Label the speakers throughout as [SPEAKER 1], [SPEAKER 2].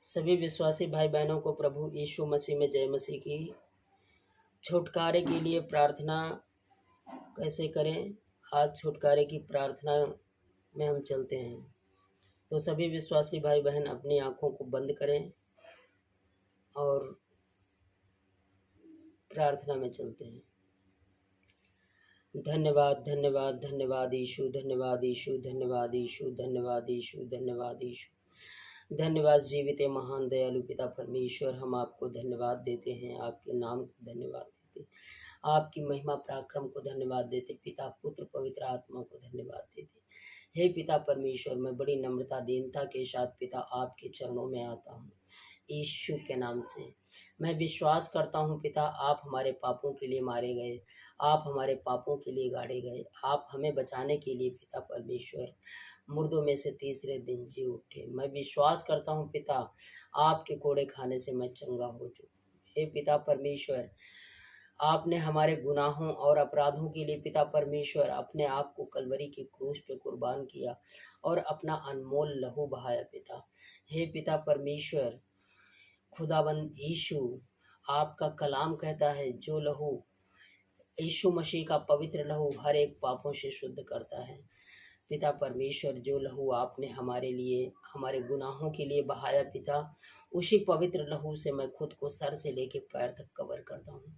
[SPEAKER 1] सभी विश्वासी भाई बहनों को प्रभु यीशु मसीह में जय मसीह की। छुटकारे के लिए प्रार्थना कैसे करें, आज छुटकारे की प्रार्थना में हम चलते हैं। तो सभी विश्वासी भाई बहन अपनी आंखों को बंद करें और प्रार्थना में चलते हैं। धन्यवाद धन्यवाद धन्यवाद यीशु, धन्यवाद यीशु, धन्यवाद यीशु, धन्यवाद यीशु, धन्यवाद यीशु। धन्यवाद जीवित महान दयालु पिता परमेश्वर, हम आपको धन्यवाद देते हैं, आपके नाम को धन्यवाद देते, आपकी महिमा पराक्रम को धन्यवाद देते, पिता पुत्र पवित्र आत्मा को धन्यवाद देते। हे पिता परमेश्वर, मैं बड़ी नम्रता दीनता के साथ पिता आपके चरणों में आता हूँ यीशु के नाम से। मैं विश्वास करता हूँ पिता, आप हमारे पापों के लिए मारे गए, आप हमारे पापों के लिए गाड़े गए, आप हमें बचाने के लिए पिता परमेश्वर मुर्दों में से तीसरे दिन जी उठे। मैं विश्वास करता हूँ पिता, आपके कोड़े खाने से मैं चंगा हो चुका। हे पिता परमेश्वर, आपने हमारे गुनाहों और अपराधों के लिए पिता परमेश्वर अपने आप को कलवरी की क्रूस पे कुर्बान किया और अपना अनमोल लहू बहाया पिता। हे पिता परमेश्वर, खुदाबंद यीशु, आपका कलाम कहता है जो लहू यीशु मसीह का पवित्र लहू हर एक पापों से शुद्ध करता है। पिता परमेश्वर, जो लहू आपने हमारे लिए हमारे गुनाहों के लिए बहाया पिता, उसी पवित्र लहू से मैं खुद को सर से लेके पैर तक कवर करता हूँ।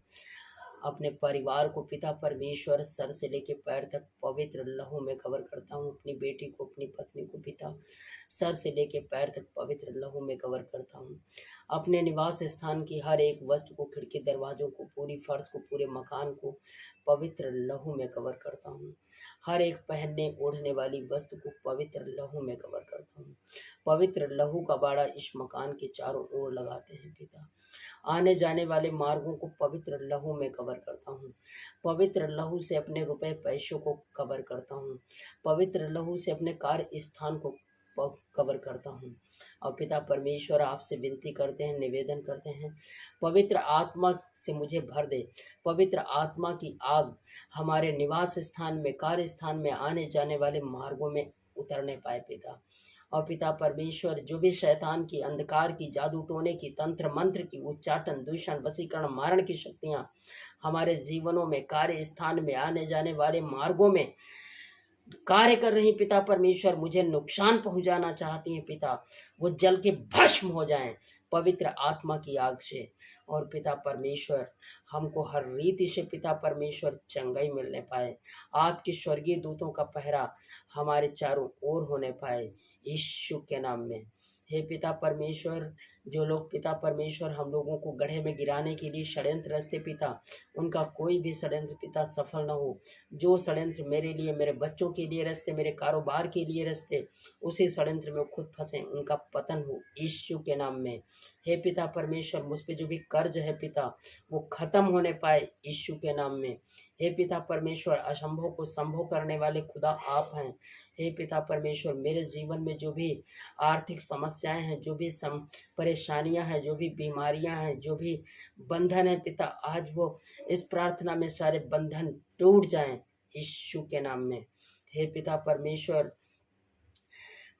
[SPEAKER 1] अपने परिवार को पिता परमेश्वर सर से लेके पैर तक पवित्र लहू में कवर करता हूँ। अपनी बेटी को, अपनी पत्नी को पिता सर से लेके पैर तक पवित्र लहू में कवर करता हूँ। अपने निवास स्थान की हर एक वस्तु को, खिड़की दरवाजों को, पूरी फर्श को, पूरे मकान को पवित्र लहू में कवर करता हूँ। हर एक पहनने ओढ़ने वाली वस्तु को पवित्र लहू में कवर करता हूँ। पवित्र लहू का बाड़ा इस मकान के चारों ओर लगाते हैं पिता। आने जाने वाले मार्गों को पवित्र लहू में कवर करता हूँ। पवित्र लहू से अपने रुपए पैसों को कवर करता हूँ। पवित्र लहू से अपने कार्य स्थान को कवर करता हूँ। और पिता परमेश्वर, आपसे विनती करते हैं, निवेदन करते हैं, पवित्र आत्मा से मुझे भर दे। पवित्र आत्मा की आग हमारे निवास स्थान में, कार्य स्थान में, आने जाने वाले मार्गों में उतरने पाए पिता। और पिता परमेश्वर, जो भी शैतान की, अंधकार की, जादू टोने की, तंत्र मंत्र की, उच्चाटन, दूषण, वशीकरण, मारण की शक्तियां हमारे जीवनों में, कार्य स्थान में, आने जाने वाले मार्गों में कार्य कर रही पिता परमेश्वर, मुझे नुकसान पहुंचाना चाहती हैं पिता, वो जल के भस्म हो जाएं पवित्र आत्मा की आग से। और पिता परमेश्वर, हमको हर रीति से पिता परमेश्वर चंगाई मिलने पाए, आपके स्वर्गीय दूतों का पहरा हमारे चारों ओर होने पाए यीशु के नाम में। हे पिता परमेश्वर, जो लोग पिता परमेश्वर हम लोगों को गड्ढे में गिराने के लिए षड्यंत्र रचते पिता, उनका कोई भी षड्यंत्र पिता सफल न हो। जो षड्यंत्र मेरे लिए, मेरे बच्चों के लिए रचते, मेरे कारोबार के लिए रचते, उसी षड्यंत्र में खुद फंसे, उनका पतन हो यीशु के नाम में। हे पिता परमेश्वर, मुझ पे जो भी कर्ज है पिता, वो खत्म होने पाए यीशु के नाम में। हे पिता परमेश्वर, असंभव को संभव करने वाले खुदा आप हैं। हे पिता परमेश्वर, मेरे जीवन में जो भी आर्थिक समस्याएं हैं, जो भी परेशानियां हैं, जो भी बीमारियां हैं, जो भी बंधन है पिता, आज वो इस प्रार्थना में सारे बंधन टूट जाएं यीशु के नाम में। हे पिता परमेश्वर,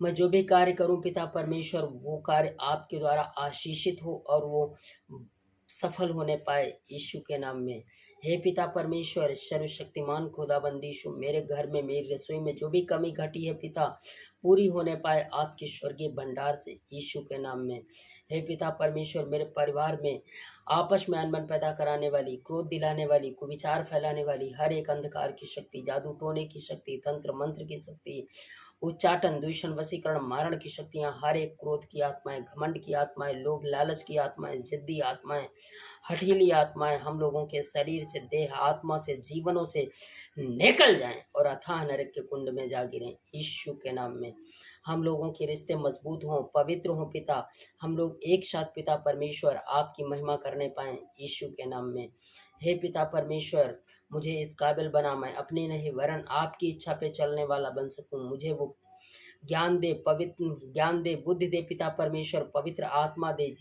[SPEAKER 1] मैं जो भी कार्य करूं पिता परमेश्वर, वो कार्य आपके द्वारा आशीषित हो और वो सफल होने पाए यीशु के नाम में। हे पिता परमेश्वर, सर्वशक्तिमान खुदाबंद यीशु, मेरे घर में, मेरी रसोई में जो भी कमी घटी है पिता, पूरी होने पाए आपके स्वर्गीय भंडार से यीशु के नाम में। हे पिता परमेश्वर, मेरे परिवार में आपस में अनबन पैदा कराने वाली, क्रोध दिलाने वाली, कुविचार फैलाने वाली हर एक अंधकार की शक्ति, जादू टोने की शक्ति, तंत्र मंत्र की शक्ति, उच्चाटन, दूषण, वशीकरण, मारण की शक्तियां, हर एक क्रोध की आत्माएं, घमंड की आत्माएं, लोभ लालच की आत्माएं, जिद्दी आत्माएं, हठीली आत्माएं हम लोगों के शरीर से, देह, आत्मा से, जीवनों से निकल जाएं और अथाह नरक के कुंड में जा गिरें यीशु के नाम में। हम लोगों के रिश्ते मजबूत हों, पवित्र हों पिता, हम लोग एक साथ पिता परमेश्वर आपकी महिमा करने पाएं यीशु के नाम में। हे पिता परमेश्वर, मुझे इस काबिल बना, मैं अपनी नहीं वरन आपकी इच्छा पे चलने वाला बन सकूं। मुझे वो ज्ञान दे, पवित्र ज्ञान दे, बुद्धि दे पिता परमेश्वर, पवित्र आत्मा दे,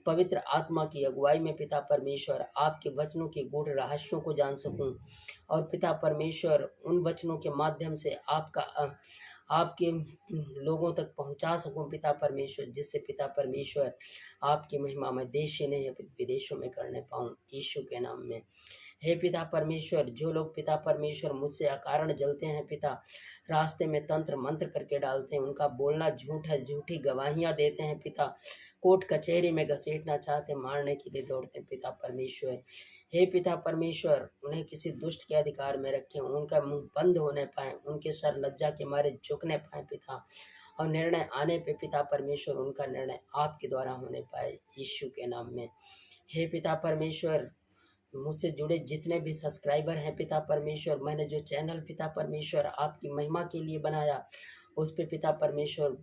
[SPEAKER 1] पवित्र आत्मा की अगुवाई में पिता परमेश्वर आपके वचनों के गूढ़ रहस्यों को जान सकूं और पिता परमेश्वर उन वचनों के माध्यम से आपके लोगों तक पहुंचा सकूं पिता परमेश्वर, जिससे पिता परमेश्वर आपकी महिमा मैं देश ही नहीं विदेशों में करने पाऊं, यीशु के नाम में। हे पिता परमेश्वर, जो लोग पिता परमेश्वर मुझसे अकारण जलते हैं पिता, रास्ते में तंत्र मंत्र करके डालते हैं, उनका बोलना झूठ है, झूठी गवाहियां देते हैं पिता, कोर्ट कचहरी में घसीटना चाहते, मारने के लिए दौड़ते हैं पिता परमेश्वर। हे पिता परमेश्वर, उन्हें किसी दुष्ट के अधिकार में रखें, उनका मुंह बंद होने पाए, उनके सर लज्जा के मारे झुकने पाए पिता, और निर्णय आने पे पिता परमेश्वर उनका निर्णय आपके द्वारा होने पाए, यीशु के नाम में। हे पिता परमेश्वर, मुझसे जुड़े जितने भी सब्सक्राइबर हैं पिता परमेश्वर, मैंने जो चैनल पिता परमेश्वर आपकी महिमा के लिए बनाया, उस पे पिता परमेश्वर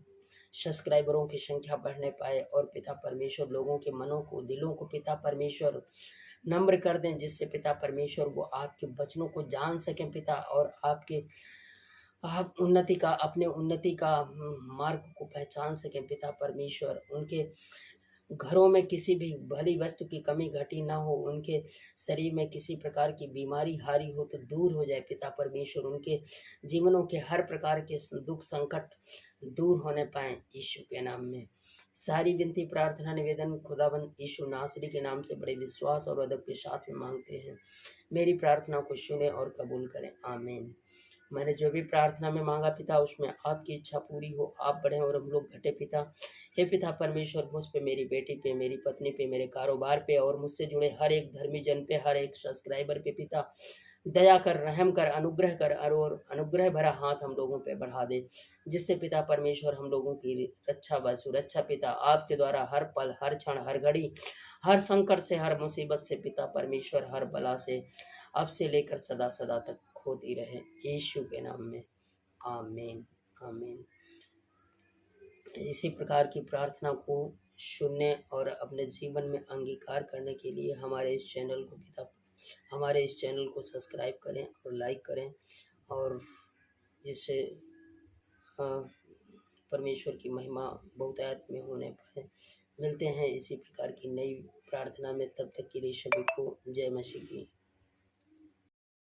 [SPEAKER 1] सब्सक्राइबरों की संख्या बढ़ने पाए, और पिता परमेश्वर लोगों के मनों को, दिलों को पिता परमेश्वर नम्र कर दें, जिससे पिता परमेश्वर वो आपके वचनों को जान सकें पिता, और आप उन्नति का, अपने उन्नति का मार्ग को पहचान सकें पिता परमेश्वर। उनके घरों में किसी भी भली वस्तु की कमी घटी ना हो, उनके शरीर में किसी प्रकार की बीमारी हारी हो तो दूर हो जाए पिता परमेश्वर, उनके जीवनों के हर प्रकार के दुख संकट दूर होने पाए, यीशु के नाम में। सारी विनती प्रार्थना निवेदन खुदाबंद यीशु नासरी के नाम से बड़े विश्वास और अदब के साथ में मांगते हैं। मेरी प्रार्थना को सुने और कबूल करें, आमीन। मैंने जो भी प्रार्थना में मांगा पिता, उसमें आपकी इच्छा पूरी हो, आप बढ़े और हम लोग घटे पिता। हे पिता परमेश्वर, मुझ पे, मेरी बेटी पे, मेरी पत्नी पे, मेरे कारोबार पे, और मुझसे जुड़े हर एक धर्मी जन पे, हर एक सब्सक्राइबर पे पिता दया कर, रहम कर, अनुग्रह कर, और अनुग्रह भरा हाथ हम लोगों पे बढ़ा दे, जिससे पिता परमेश्वर हम लोगों की रक्षा व सुरक्षा पिता आपके द्वारा हर पल, हर क्षण, हर घड़ी, हर संकट से, हर मुसीबत से पिता परमेश्वर, हर बला से अब से लेकर सदा सदा तक होती रहे, यीशु के नाम में, आमीन आमीन। इसी प्रकार की प्रार्थना को सुनने और अपने जीवन में अंगीकार करने के लिए हमारे इस चैनल को सब्सक्राइब करें और लाइक करें, और जिससे परमेश्वर की महिमा बहुतायत में होने पाए। मिलते हैं इसी प्रकार की नई प्रार्थना में, तब तक के लिए सभी को जय मसीह की।